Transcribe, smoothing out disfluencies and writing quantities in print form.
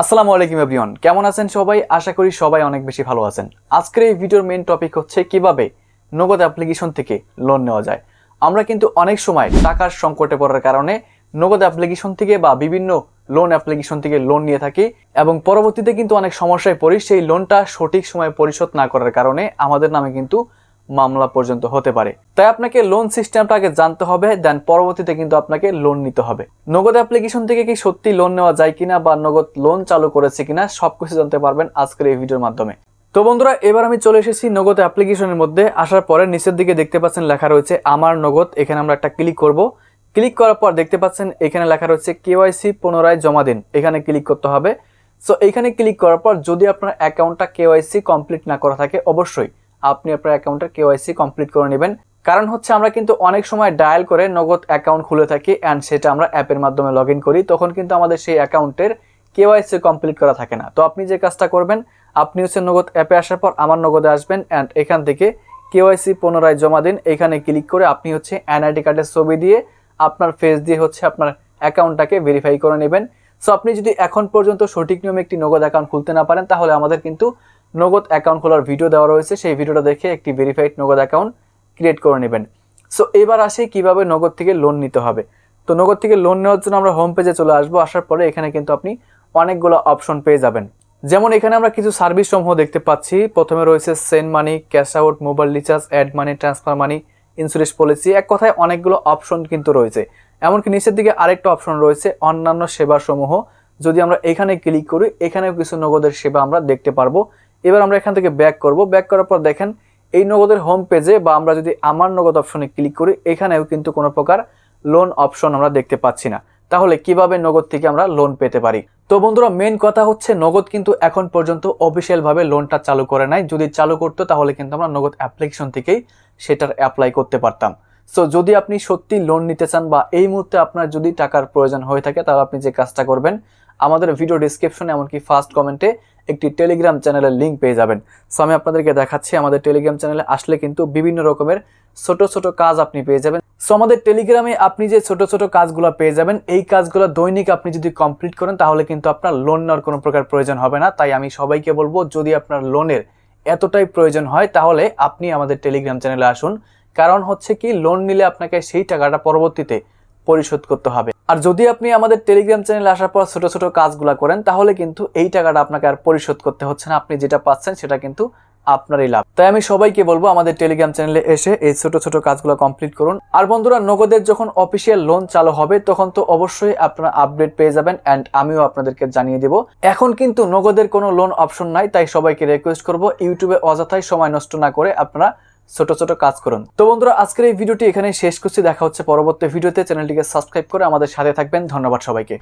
আসসালামু আলাইকুম এভরিওয়ান, কেমন আছেন সবাই? আশা করি সবাই অনেক বেশি ভালো আছেন। আজকের এই ভিডিওর মেইন টপিক হচ্ছে কিভাবে নগদ অ্যাপ্লিকেশন থেকে লোন নেওয়া যায়। আমরা কিন্তু অনেক সময় টাকার সংকটে পড়ার কারণে নগদ অ্যাপ্লিকেশন থেকে বা বিভিন্ন লোন অ্যাপ্লিকেশন থেকে লোন নিয়ে থাকি এবং পরবর্তীতে কিন্তু অনেক সমস্যায় পড়ি। সেই লোনটা সঠিক সময়ে পরিশোধ না করার কারণে আমাদের নামে কিন্তু মামলা পর্যন্ত হতে পারে। তাই আপনাকে লোন সিস্টেমটা আগে জানতে হবে, দেন পরবর্তীতে কিন্তু আপনাকে লোন নিতে হবে। নগদ অ্যাপ্লিকেশন থেকে কি সত্যি লোন নেওয়া যায় কিনা বা নগদ লোন চালু করেছে কিনা সবকিছু জানতে পারবেন আজকের এই ভিডিওর মাধ্যমে। তো বন্ধুরা, এবার আমি চলে এসেছি নগদ অ্যাপ্লিকেশনের মধ্যে। আসার পরে নিচের দিকে দেখতে পাচ্ছেন লেখা রয়েছে আমার নগদ। এখানে আমরা একটা ক্লিক করব। ক্লিক করার পর দেখতে পাচ্ছেন এখানে লেখা রয়েছে কেওয়াইসি পুনরায় জমা দিন। এখানে ক্লিক করতে হবে। সো এখানে ক্লিক করার পর যদি আপনার অ্যাকাউন্টটা কেওয়াইসি কমপ্লিট না করা থাকে, অবশ্যই আপনি আপনার অ্যাকাউন্টের কেওয়াইসি কমপ্লিট করে নেবেন। কারণ হচ্ছে আমরা কিন্তু অনেক সময় ডায়াল করে নগদ অ্যাকাউন্ট খুলে থাকি অ্যান্ড সেটা আমরা অ্যাপের মাধ্যমে লগ ইন করি, তখন কিন্তু আমাদের সেই অ্যাকাউন্টের কেওয়াইসি কমপ্লিট করা থাকে না। তো আপনি যে কাজটা করবেন, আপনি হচ্ছে নগদ অ্যাপে আসার পর আমার নগদে আসবেন অ্যান্ড এখান থেকে কেওয়াইসি পুনরায় জমা দিন এখানে ক্লিক করে আপনি হচ্ছে এনআইডি কার্ডের ছবি দিয়ে আপনার ফেস দিয়ে হচ্ছে আপনার অ্যাকাউন্টটাকে ভেরিফাই করে নেবেন। সো আপনি যদি এখন পর্যন্ত সঠিক নিয়মে একটি নগদ অ্যাকাউন্ট খুলতে না পারেন, তাহলে আমাদের কিন্তু নগদ অ্যাকাউন্ট খোলার ভিডিও দেওয়া রয়েছে, সেই ভিডিওটা দেখে একটি ভেরিফাইড নগদ অ্যাকাউন্ট ক্রিয়েট করে নেবেন। সো এবার আসে কিভাবে নগদ থেকে লোন নিতে হবে। তো নগদ থেকে লোন নেওয়ার জন্য আমরা হোম পেজে চলে আসবো। আসার পরে এখানে কিন্তু আপনি অনেকগুলো অপশন পেয়ে যাবেন। যেমন এখানে আমরা কিছু সার্ভিস সমূহ দেখতে পাচ্ছি। প্রথমে রয়েছে send money, cash out, mobile recharge, add money, transfer money, insurance policy. এক কথায় অনেকগুলো অপশন কিন্তু রয়েছে। এমনকি নিচের দিকে আরেকটা অপশন রয়েছে অন্যান্য সেবা সমূহ। যদি আমরা এখানে ক্লিক করি, এখানেও কিছু নগদের সেবা আমরা দেখতে পারবো। এবার আমরা এখান থেকে ব্যাক করব। ব্যাক করার পর দেখেন এই নগদের হোম পেজে বা আমরা যদি আমার নগদ অপশনে ক্লিক করি, এখানেও কিন্তু কোনো প্রকার লোন অপশন আমরা দেখতে পাচ্ছি না। তাহলে কিভাবে নগদ থেকে আমরা লোন পেতে পারি? তো বন্ধুরা, মেন কথা হচ্ছে নগদ কিন্তু এখন পর্যন্ত অফিসিয়াল ভাবে লোনটা চালু করে নাই। যদি চালু করতো তাহলে কিন্তু আমরা নগদ অ্যাপ্লিকেশন থেকেই সেটার অ্যাপ্লাই করতে পারতাম। সো যদি আপনি সত্যি লোন নিতে চান বা এই মুহূর্তে আপনার যদি টাকার প্রয়োজন হয়ে থাকে, তাহলে আপনি যে কাজটা করবেন, আমাদের ভিডিও ডিসক্রিপশনে এমনকি ফার্স্ট কমেন্টে একটি টেলিগ্রাম চ্যানেলের লিঙ্ক পেয়ে যাবেন। সো আমি আপনাদেরকে দেখাচ্ছি, আমাদের টেলিগ্রাম চ্যানেলে আসলে কিন্তু বিভিন্ন রকমের ছোট ছোট কাজ আপনি পেয়ে যাবেন। সো আমাদের টেলিগ্রামে আপনি যে ছোট ছোট কাজগুলো পেয়ে যাবেন, এই কাজগুলো দৈনিক আপনি যদি কমপ্লিট করেন, তাহলে কিন্তু আপনার লোন নেওয়ার কোনো প্রকার প্রয়োজন হবে না। তাই আমি সবাইকে বলবো, যদি আপনার লোনের এতটাই প্রয়োজন হয় তাহলে আপনি আমাদের টেলিগ্রাম চ্যানেলে আসুন। কারণ হচ্ছে কি, লোন নিলে আপনাকে সেই টাকাটা পরবর্তীতে পরিশোধ করতে হবে। আর যদি আপনি আমাদের টেলিগ্রাম চ্যানেলে আসার পর ছোট ছোট কাজগুলো করেন, তাহলে কিন্তু এই টাকাটা আপনাকে আর পরিশোধ করতে হচ্ছে না। আপনি যেটা পাচ্ছেন সেটা কিন্তু আপনারই লাভ। তাই আমি সবাইকে বলবো, আমাদের টেলিগ্রাম চ্যানেলে এসে এই ছোট ছোট কাজগুলো কমপ্লিট করুন। আর বন্ধুরা, নগদের যখন অফিসিয়াল লোন চালু হবে, তখন তো অবশ্যই আপনারা আপডেট পেয়ে যাবেন অ্যান্ড আমিও আপনাদেরকে জানিয়ে দেব। এখন কিন্তু নগদের কোনো লোন অপশন নাই, তাই সবাইকে রিকোয়েস্ট করবো ইউটিউবে অযথাই সময় নষ্ট না করে আপনারা ছোট ছোট কাজ করুন। তো বন্ধুরা, আজকের এই ভিডিওটি এখানে শেষ করছি। দেখা হচ্ছে পরবর্তী ভিডিওতে। চ্যানেলটিকে সাবস্ক্রাইব করে আমাদের সাথে থাকবেন। ধন্যবাদ সবাইকে।